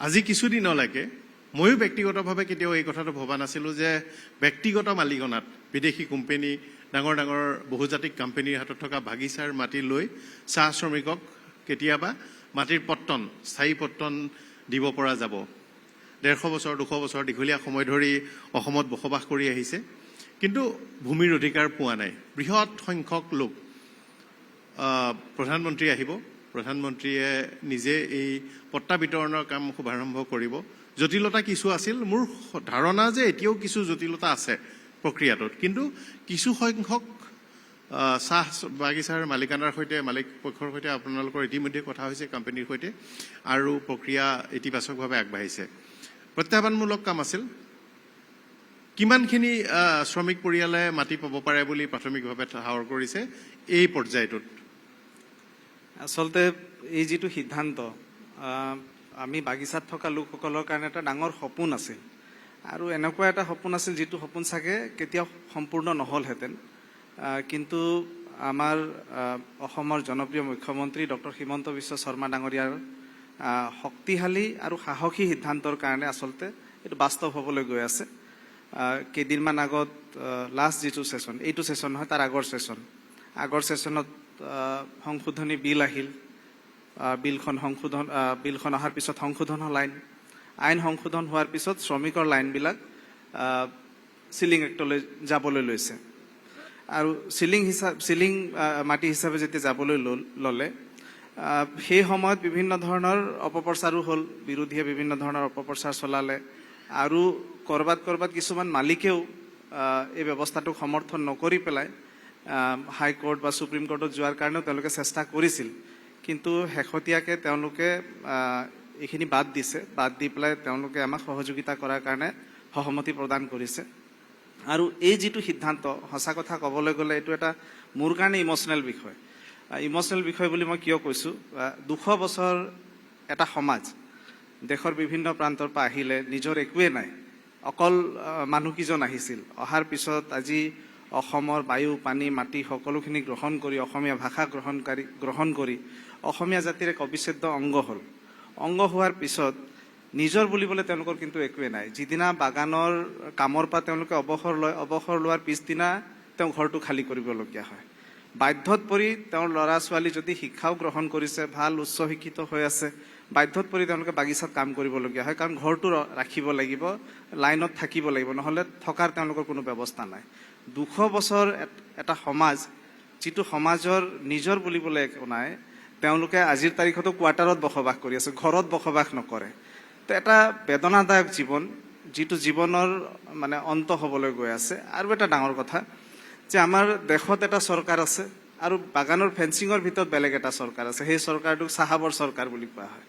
আজি কিছুদিনলৈকে ময়ো ব্যক্তিগতভাৱে কেতিয়াও এই কথাটো ভবা নাছিলোঁ যে ব্যক্তিগত মালিকনাত বিদেশী কোম্পানী ডাঙৰ ডাঙৰ বহুজাতিক কোম্পানীৰ হাতত থকা বাগিচাৰ মাটি লৈ চাহ শ্ৰমিকক কেতিয়াবা মাটিৰ পট্টন স্থায়ী পট্টন দিব পৰা যাব। 150 বছৰ 200 বছৰ দীঘলীয়া সময় ধৰি অসমত বসবাস কৰি আহিছে, কিন্তু ভূমিৰ অধিকাৰ পোৱা নাই। বৃহৎ সংখ্যক লোক প্ৰধানমন্ত্ৰী আহিব, প্ৰধানমন্ত্ৰীয়ে নিজে এই পট্টা বিতৰণৰ কাম শুভাৰম্ভ কৰিব। জটিলতা কিছু আছিল, মোৰ ধাৰণা যে এতিয়াও কিছু জটিলতা আছে প্ৰক্ৰিয়াটোত, কিন্তু কিছু সংখ্যক চাহ বাগিচাৰ মালিকানাৰ সৈতে মালিক পক্ষৰ সৈতে আপোনালোকৰ ইতিমধ্যে কথা হৈছে কোম্পানীৰ সৈতে, আৰু প্ৰক্ৰিয়া ইতিবাচকভাৱে আগবাঢ়িছে। প্ৰত্যাহ্বানমূলক কাম আছিল। কিমানখিনি শ্ৰমিক পৰিয়ালে মাটি পাব পাৰে বুলি প্ৰাথমিকভাৱে ঠাৱৰ কৰিছে এই পৰ্যায়টোত? আচলতে এই যিটো সিদ্ধান্ত, আমি বাগিচাত থকা লোকসকলৰ কাৰণে এটা ডাঙৰ সপোন আছিল, আৰু এনেকুৱা এটা সপোন আছিল যিটো সপোন চাগে কেতিয়াও সম্পূৰ্ণ নহ'লহেঁতেন। কিন্তু আমাৰ অসমৰ জনপ্ৰিয় মুখ্যমন্ত্ৰী ডক্টৰ হিমন্ত বিশ্ব শৰ্মা ডাঙৰীয়াৰ শক্তিশালী আৰু সাহসী সিদ্ধান্তৰ কাৰণে আচলতে এইটো বাস্তৱ হ'বলৈ গৈ আছে। কেইদিনমান আগত লাষ্ট যিটো ছেশ্যন, এইটো ছেশ্যন নহয়, তাৰ আগৰ ছেশ্যনত সংশোধনী বিল আহিল। বিলখন অহাৰ পিছত সংশোধন হ'ল আইন সংশোধন হোৱাৰ পিছত শ্ৰমিকৰ লাইনবিলাক চিলিং এক্টলৈ যাবলৈ লৈছে, আৰু চিলিং মাটি হিচাপে যেতিয়া যাবলৈ ল'লে, সেই সময়ত বিভিন্ন ধৰণৰ অপপ্ৰচাৰো হ'ল, বিৰোধীয়ে বিভিন্ন ধৰণৰ অপপ্ৰচাৰ চলালে, আৰু ক'ৰবাত কিছুমান মালিকেও এই ব্যৱস্থাটোক সমৰ্থন নকৰি পেলাই হাইকোৰ্ট বা সুপ্ৰিম কোৰ্টত যোৱাৰ কাৰণেও তেওঁলোকে চেষ্টা কৰিছিল। কিন্তু শেহতীয়াকৈ তেওঁলোকে এইখিনি বাদ দি পেলাই তেওঁলোকে আমাক সহযোগিতা কৰাৰ কাৰণে সহমতি প্ৰদান কৰিছে। আৰু এই যিটো সিদ্ধান্ত, সঁচা কথা ক'বলৈ গ'লে এইটো এটা মোৰ কাৰণে ইম'চনেল বিষয় বুলি মই কিয় কৈছোঁ, 200 বছৰ এটা সমাজ দেশৰ বিভিন্ন প্ৰান্তৰ পৰা আহিলে, নিজৰ একোৱে নাই, অকল মানুহকেইজন আহিছিল। অহাৰ পিছত আজি অসমৰ বায়ু পানী মাটি সকলোখিনি গ্ৰহণ কৰি, অসমীয়া ভাষা গ্ৰহণ কৰি অসমীয়া জাতিৰ এক অবিচ্ছেদ্য অংগ হোৱাৰ পিছত নিজৰ বুলিবলৈ তেওঁলোকৰ কিন্তু একোৱে নাই। যিদিনা বাগানৰ কামৰ পৰা তেওঁলোকে অৱসৰ লোৱাৰ পিছদিনা তেওঁ ঘৰটো খালী কৰিবলগীয়া হয়। বাধ্যত পৰি তেওঁৰ ল'ৰা ছোৱালী যদি শিক্ষাও গ্ৰহণ কৰিছে, ভাল উচ্চ শিক্ষিত হৈ আছে, বাধ্যত পৰি তেওঁলোকে বাগিচাত কাম কৰিবলগীয়া হয়, কাৰণ ঘৰটো ৰাখিব লাগিব, লাইনত থাকিব লাগিব, নহ'লে থকাৰ তেওঁলোকৰ কোনো ব্যৱস্থা নাই। 200 বছৰ এটা সমাজ, যিটো সমাজৰ নিজৰ বুলিবলৈ একো নাই, তেওঁলোকে আজিৰ তাৰিখতো কোৱাৰ্টাৰত বসবাস কৰি আছে, ঘৰত বসবাস নকৰে। তো এটা বেদনাদায়ক জীৱন, যিটো জীৱনৰ মানে অন্ত হ'বলৈ গৈ আছে। আৰু এটা ডাঙৰ কথা যে আমাৰ দেশত এটা চৰকাৰ আছে, আৰু বাগানৰ ফেন্সিঙৰ ভিতৰত বেলেগ এটা চৰকাৰ আছে। সেই চৰকাৰটোক চাহাবৰ চৰকাৰ বুলি কোৱা হয়।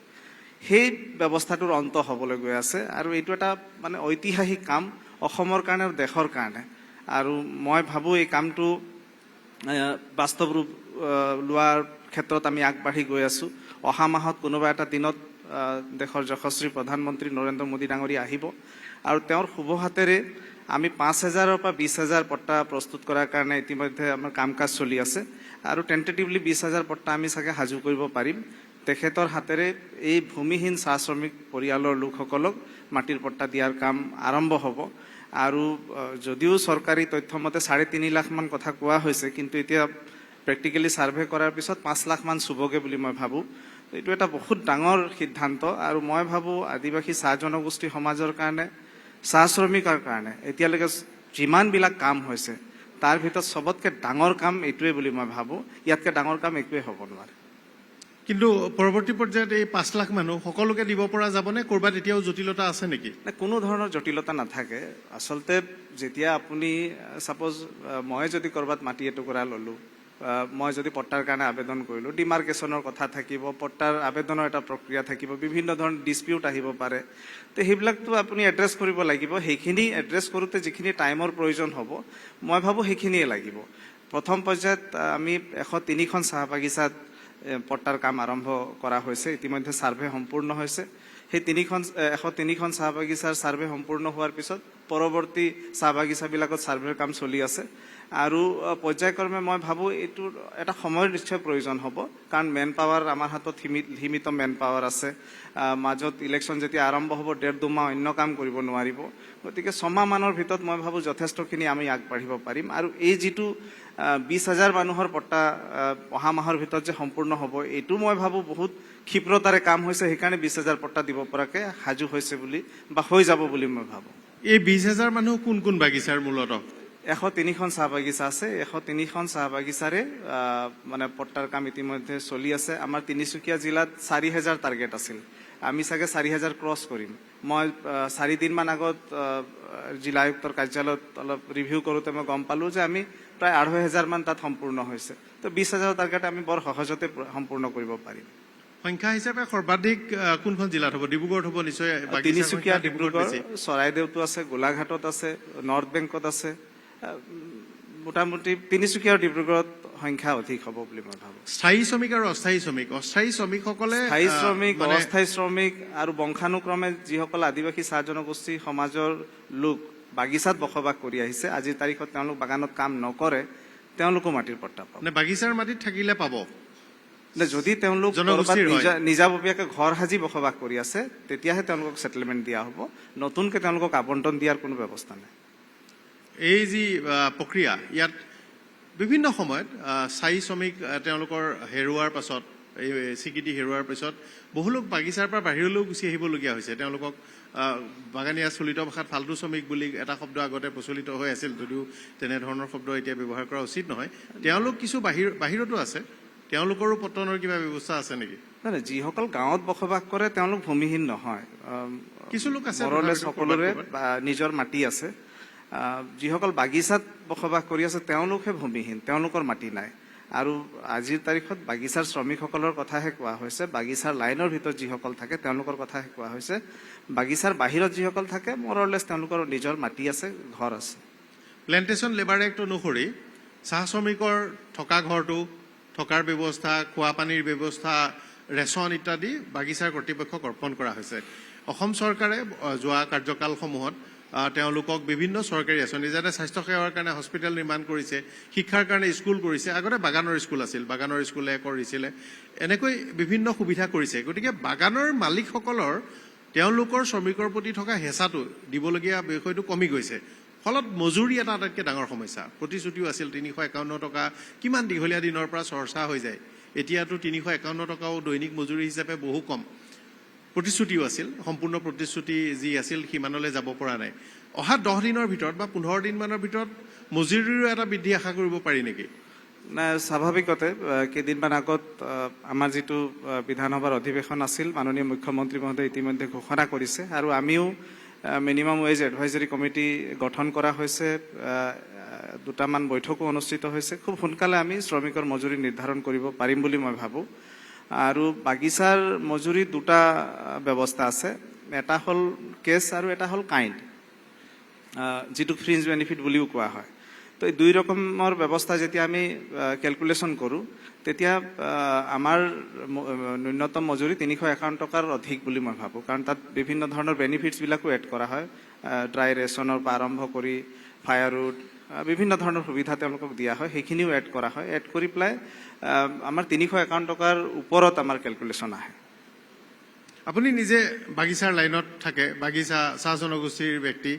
সেই ব্যৱস্থাটোৰ অন্ত হ'বলৈ গৈ আছে, আৰু এইটো এটা মানে ঐতিহাসিক কাম অসমৰ কাৰণে আৰু দেশৰ কাৰণে। আৰু মই ভাবোঁ এই কামটো বাস্তৱ ৰূপ লোৱাৰ ক্ষেত্ৰত আমি আগবাঢ়ি গৈ আছোঁ। অহা মাহত কোনোবা এটা দিনত দেশৰ যশস্বী প্ৰধানমন্ত্ৰী নৰেন্দ্ৰ মোদী ডাঙৰীয়া আহিব, আৰু তেওঁৰ শুভ হাতেৰে আমি 5,000-ৰ পৰা 20,000 পট্টা প্ৰস্তুত কৰাৰ কাৰণে ইতিমধ্যে আমাৰ কাম কাজ চলি আছে, আৰু টেণ্টেটিভলি 20,000 পট্টা আমি চাগে সাজু কৰিব পাৰিম। তেখেতৰ হাতেৰে এই ভূমিহীন চাহ শ্ৰমিক পৰিয়ালৰ লোকসকলক মাটিৰ পট্টা দিয়াৰ কাম আৰম্ভ হ'ব। আৰু যদিও চৰকাৰী তথ্যমতে 3.5 লাখ মান কথা কোৱা হৈছে, কিন্তু এতিয়া প্ৰেক্টিকেলি ছাৰ্ভে কৰাৰ পিছত 5 লাখ মান চুবগে বুলি মই ভাবোঁ। এইটো এটা বহুত ডাঙৰ সিদ্ধান্ত, আৰু মই ভাবোঁ আদিবাসী চাহ জনগোষ্ঠী সমাজৰ কাৰণে, চাহ শ্ৰমিকৰ কাৰণে এতিয়ালৈকে যিমানবিলাক কাম হৈছে তাৰ ভিতৰত চবতকৈ ডাঙৰ কাম এইটোৱে বুলি মই ভাবোঁ। ইয়াতকৈ ডাঙৰ কাম একোৱেই হ'ব নোৱাৰে। কিন্তু পৰৱৰ্তী পৰ্যায়ত এই 5 লাখ মানুহ সকলোকে দিব পৰা যাবনে? ক'ৰবাত এতিয়াও জটিলতা আছে নেকি? কোনো ধৰণৰ জটিলতা নাথাকে। আচলতে যেতিয়া আপুনি ছাপ'জ মই যদি ক'ৰবাত মাটি এটুকুৰা ল'লোঁ, মই যদি পট্টাৰ কাৰণে আবেদন কৰিলোঁ, ডিমাৰ্কেশ্যনৰ কথা থাকিব, পট্টাৰ আবেদনৰ এটা প্ৰক্ৰিয়া থাকিব, বিভিন্ন ধৰণৰ ডিছপিউট আহিব পাৰে। তো সেইবিলাকতো আপুনি এড্ৰেছ কৰিব লাগিব। সেইখিনি এড্ৰেছ কৰোঁতে যিখিনি টাইমৰ প্ৰয়োজন হ'ব, মই ভাবোঁ সেইখিনিয়ে লাগিব। প্ৰথম পৰ্যায়ত আমি 103খন চাহ বাগিচাত পট্টাৰ কাম আৰম্ভ কৰা হৈছে, ইতিমধ্যে ছাৰ্ভে সম্পূৰ্ণ হৈছে। সেই 103খন চাহ বাগিচাৰ ছাৰ্ভে সম্পূৰ্ণ হোৱাৰ পিছত পৰৱৰ্তী চাহ বাগিচাবিলাকত ছাৰ্ভেৰ কাম চলি আছে আৰু পৰ্যায়ক্ৰমে মই ভাবোঁ এইটোৰ এটা সময়ৰ নিশ্চয় প্ৰয়োজন হ'ব কাৰণ মেন পাৱাৰ আমাৰ হাতত সীমিত মেন পাৱাৰ আছে মাজত ইলেকশ্যন যেতিয়া আৰম্ভ হ'ব 1.5-2 মাহ অন্য কাম কৰিব নোৱাৰিব গতিকে 6 মাহমানৰ ভিতৰত মই ভাবোঁ যথেষ্টখিনি আমি আগবাঢ়িব পাৰিম আৰু এই যিটো 20,000 মানুহৰ পট্টা অহা মাহৰ ভিতৰত যে সম্পূৰ্ণ হ'ব এইটো মই ভাবোঁ বহুত ক্ষিপ্ৰতাৰে কাম হৈছে সেইকাৰণে 20,000 পট্টা দিব পৰাকৈ সাজু হৈছে বুলি বা হৈ যাব বুলি মই ভাবোঁ। এই 20,000 মানুহ কোন কোন বাগিচাৰ মূলতঃ 103খন চাহ বাগিচা আছে 103খন চাহ বাগিচাৰে মানে পট্টাৰ কাম ইতিমধ্যে চলি আছে আমাৰ তিনিচুকীয়া জিলাত 4,000 টাৰ্গেট আছিল আমি চাগে 4,000 ক্ৰছ কৰিম মই 4 দিনমান আগত জিলা আয়ুক্তৰ কাৰ্যালয়ত অলপ ৰিভিউ কৰোঁতে মই গম পালোঁ যে আমি প্ৰায় 2,500 মান তাত সম্পূৰ্ণ হৈছে তো 20,000 টাৰ্গেট আমি বৰ সহজতে সম্পূৰ্ণ কৰিব পাৰিম। সংখ্যা হিচাপে সৰ্বাধিক কোনখন জিলাত হ'ব ডিব্ৰুগড়ত হ'ব নিশ্চয় তিনিচুকীয়া ডিব্ৰুগড় চৰাইদেউতো আছে গোলাঘাটত আছে নৰ্থ বেংকত আছে মোটামুটি তিনিচুকীয়া আৰু ডিব্ৰুগড়ত সংখ্যা অধিক হ'ব বুলি মই ভাবোঁ। স্থায়ী শ্ৰমিক আৰু অস্থায়ী শ্ৰমিকসকলে স্থায়ী শ্ৰমিক অস্থায়ী শ্ৰমিক আৰু বংশানুক্ৰমে যিসকল আদিবাসী চাহ জনগোষ্ঠী সমাজৰ লোক বাগিচাত বসবাস কৰি আহিছে আজিৰ তাৰিখত তেওঁলোক বাগানত কাম নকৰে তেওঁলোকো মাটিৰ পট্টা পাব বাগিচাৰ মাটিত থাকিলে পাব যদি তেওঁলোক নিজাববীয়াকৈ ঘৰ সাজি বসবাস কৰি আছে তেতিয়াহে তেওঁলোকক ছেটেলমেণ্ট দিয়া হ'ব নতুনকৈ তেওঁলোকক আবণ্টন দিয়াৰ কোনো ব্যৱস্থা নাই। এই যি প্ৰক্ৰিয়া ইয়াত বিভিন্ন সময়ত স্থায়ী শ্ৰমিক তেওঁলোকৰ হেৰুৱাৰ পাছত এই স্বীকৃতি হেৰুৱাৰ পিছত বহু লোক বাগিচাৰ পৰা বাহিৰলৈও গুচি আহিবলগীয়া হৈছে তেওঁলোকক বাগানীয়া চলিত ভাষাত ফাল্টু শ্ৰমিক বুলি এটা শব্দ আগতে প্ৰচলিত হৈ আছিল যদিও তেনেধৰণৰ শব্দ এতিয়া ব্যৱহাৰ কৰা উচিত নহয় তেওঁলোক কিছু বাহিৰতো আছে তেওঁলোকৰো পতনৰ কিবা ব্যৱস্থা আছে নেকি? যিসকল গাঁৱত বসবাস কৰে তেওঁলোক ভূমিহীন নহয় কিছু লোক আছে সকলোৰে নিজৰ মাটি আছে যিসকল বাগিচাত বসবাস কৰি আছে তেওঁলোকহে ভূমিহীন তেওঁলোকৰ মাটি নাই আৰু আজিৰ তাৰিখত বাগিচাৰ শ্ৰমিকসকলৰ কথাহে কোৱা হৈছে বাগিচাৰ লাইনৰ ভিতৰত যিসকল থাকে তেওঁলোকৰ কথাহে কোৱা হৈছে বাগিচাৰ বাহিৰত যিসকল থাকে মৰলেছ তেওঁলোকৰ নিজৰ মাটি আছে ঘৰ আছে। প্লেণ্টেশ্যন লেবাৰ এক্ট অনুসৰি চাহ শ্ৰমিকৰ থকা ঘৰটো থকাৰ ব্যৱস্থা খোৱা পানীৰ ব্যৱস্থা ৰেচন ইত্যাদি বাগিচাৰ কৰ্তৃপক্ষক অৰ্পণ কৰা হৈছে। অসম চৰকাৰে যোৱা কাৰ্যকালসমূহত তেওঁলোকক বিভিন্ন চৰকাৰী আঁচনি যেনে স্বাস্থ্যসেৱাৰ কাৰণে হস্পিটেল নিৰ্মাণ কৰিছে শিক্ষাৰ কাৰণে স্কুল কৰিছে আগতে বাগানৰ স্কুল আছিল বাগানৰ স্কুলে কৰিছিলে এনেকৈ বিভিন্ন সুবিধা কৰিছে গতিকে বাগানৰ মালিকসকলৰ তেওঁলোকৰ শ্ৰমিকৰ প্ৰতি থকা হেঁচাটো দিবলগীয়া বিষয়টো কমি গৈছে ফলত মজুৰি এটা আটাইতকৈ ডাঙৰ সমস্যা প্ৰতিশ্ৰুতিও আছিল 351 টকা কিমান দীঘলীয়া দিনৰ পৰা চৰ্চা হৈ যায় এতিয়াতো 351 টকাও দৈনিক মজুৰি হিচাপে বহু কম প্ৰতিশ্ৰুতিও আছিল সম্পূৰ্ণ প্ৰতিশ্ৰুতি যি আছিল সিমানলৈ যাব পৰা নাই অহা 10 দিনৰ ভিতৰত বা 15 দিনমানৰ ভিতৰত মজুৰিৰো এটা বৃদ্ধি আশা কৰিব পাৰি নেকি? নাই স্বাভাৱিকতে কেইদিনমান আগত আমাৰ যিটো বিধানসভাৰ অধিৱেশন আছিল মাননীয় মুখ্যমন্ত্ৰী মহোদয়ে ইতিমধ্যে ঘোষণা কৰিছে আৰু আমিও মিনিমাম ৱেজ এডভাইজৰী কমিটি গঠন কৰা হৈছে দুটামান বৈঠকো অনুষ্ঠিত হৈছে খুব সোনকালে আমি শ্ৰমিকৰ মজুৰি নিৰ্ধাৰণ কৰিব পাৰিম বুলি মই ভাবোঁ আৰু বাগিচাৰ মজুৰি দুটা ব্যৱস্থা আছে এটা হ'ল কেছ আৰু এটা হ'ল কাইণ্ড যিটো ফ্ৰিঞ্জ বেনিফিট বুলিও কোৱা হয় তো এই দুই ৰকমৰ ব্যৱস্থা যেতিয়া আমি কেলকুলেশ্যন কৰোঁ তেতিয়া আমাৰ ন্যূনতম মজুৰি 351 টকাৰ অধিক বুলি মই ভাবোঁ কাৰণ তাত বিভিন্ন ধৰণৰ বেনিফিটছবিলাকো এড কৰা হয় ড্ৰাই ৰেচনৰ পৰা আৰম্ভ কৰি ফায়াৰউড বিভিন্ন ধৰণৰ সুবিধা তেওঁলোকক দিয়া হয় সেইখিনিও এড কৰা হয় এড কৰি পেলাই আমাৰ 351 টকাৰ ওপৰত আমাৰ কেলকুলেশ্যন আহে। আপুনি নিজে বাগিচাৰ লাইনত থাকে বাগিচা চাহ জনগোষ্ঠীৰ ব্যক্তি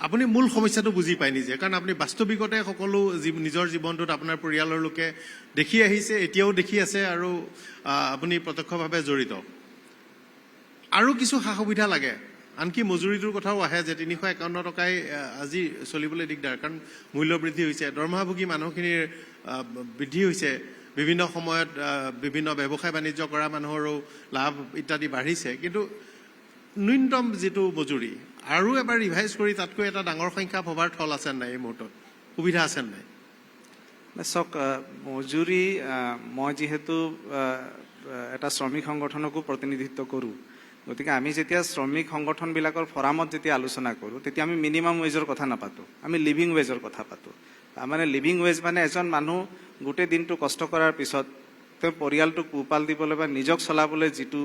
আপুনি মূল সমস্যাটো বুজি পায় নিজে কাৰণ আপুনি বাস্তৱিকতে সকলো নিজৰ জীৱনটোত আপোনাৰ পৰিয়ালৰ লোকে দেখি আহিছে এতিয়াও দেখি আছে আৰু আপুনি প্ৰত্যক্ষভাৱে জড়িত আৰু কিছু সা সুবিধা লাগে আনকি মজুৰিটোৰ কথাও আহে যে 351 টকাই আজি চলিবলৈ দিগদাৰ কাৰণ মূল্য বৃদ্ধি হৈছে দৰমহাভোগী মানুহখিনিৰ বৃদ্ধি হৈছে বিভিন্ন সময়ত বিভিন্ন ব্যৱসায় বাণিজ্য কৰা মানুহৰো লাভ ইত্যাদি বাঢ়িছে কিন্তু ন্যূনতম যিটো মজুৰি আৰু এবাৰ ৰিভাইজ কৰি তাতকৈ এটা ডাঙৰ সংখ্যা ভবাৰ থল আছে নাই এই মুহূৰ্তত সুবিধা আছে নাই? চাওক মজুৰি মই যিহেতু এটা শ্ৰমিক সংগঠনকো প্ৰতিনিধিত্ব কৰোঁ গতিকে আমি যেতিয়া শ্ৰমিক সংগঠনবিলাকৰ ফৰামত যেতিয়া আলোচনা কৰোঁ তেতিয়া আমি মিনিমাম ৱেজৰ কথা নাপাতোঁ আমি লিভিং ৱেজৰ কথা পাতোঁ তাৰমানে লিভিং ৱেজ মানে এজন মানুহ গোটেই দিনটো কষ্ট কৰাৰ পিছত তেওঁ পৰিয়ালটোক পোহপাল দিবলৈ বা নিজক চলাবলৈ যিটো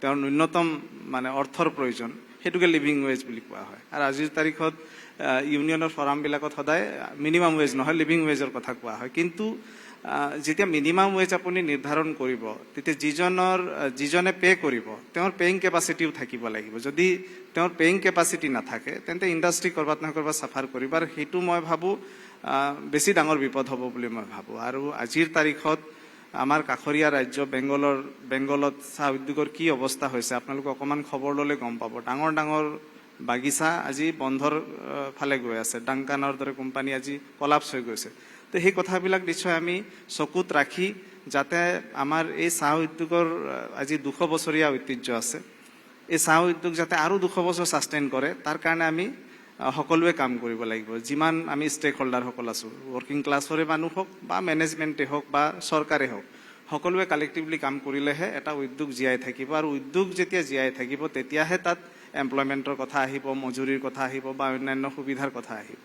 তেওঁৰ ন্যূনতম মানে অৰ্থৰ প্ৰয়োজন সেইটোকে লিভিং ৱেজ বুলি কোৱা হয়। আৰু আজিৰ তাৰিখত ইউনিয়নৰ ফৰামবিলাকত সদায় মিনিমাম ৱেজ নহয়, লিভিং ৱেজৰ কথা কোৱা হয়। কিন্তু যেতিয়া মিনিমাম ৱেজ আপুনি নিৰ্ধাৰণ কৰিব, তেতিয়া যিজনে পে' কৰিব তেওঁৰ পেয়িং কেপাচিটিও থাকিব লাগিব। যদি তেওঁৰ পেয়িং কেপাচিটি নাথাকে, তেন্তে ইণ্ডাষ্ট্ৰি ক'ৰবাত নহয় ক'ৰবাত চাফাৰ কৰিব, আৰু সেইটো মই ভাবোঁ বেছি ডাঙৰ বিপদ হ'ব বুলি মই ভাবোঁ। আৰু আজিৰ তাৰিখত আমাৰ কাষৰীয়া ৰাজ্য বেংগলত চাহ উদ্যোগৰ কি অৱস্থা হৈছে আপোনালোকে অকণমান খবৰ ল'লে গম পাব। ডাঙৰ ডাঙৰ বাগিচা আজি বন্ধৰ ফালে গৈ আছে। ডাংকানৰ দৰে কোম্পানী আজি কলাপছ হৈ গৈছে। তো সেই কথাবিলাক নিশ্চয় আমি চকুত ৰাখি যাতে আমাৰ এই চাহ উদ্যোগৰ আজি 200 বছৰীয়া ঐতিহ্য আছে, এই চাহ উদ্যোগ যাতে আৰু 200 বছৰ ছাষ্টেইন কৰে, তাৰ কাৰণে আমি সকলোৱে কাম কৰিব লাগিব। যিমান আমি ষ্টেক হোল্ডাৰসকল আছোঁ, ৱৰ্কিং ক্লাছৰে মানুহ হওক বা মেনেজমেণ্টে হওক বা চৰকাৰে হওক, সকলোৱে কালেক্টিভলি কাম কৰিলেহে এটা উদ্যোগ জীয়াই থাকিব। আৰু উদ্যোগ যেতিয়া জীয়াই থাকিব তেতিয়াহে তাত এমপ্লয়মেণ্টৰ কথা আহিব, মজুৰিৰ কথা আহিব বা অন্যান্য সুবিধাৰ কথা আহিব।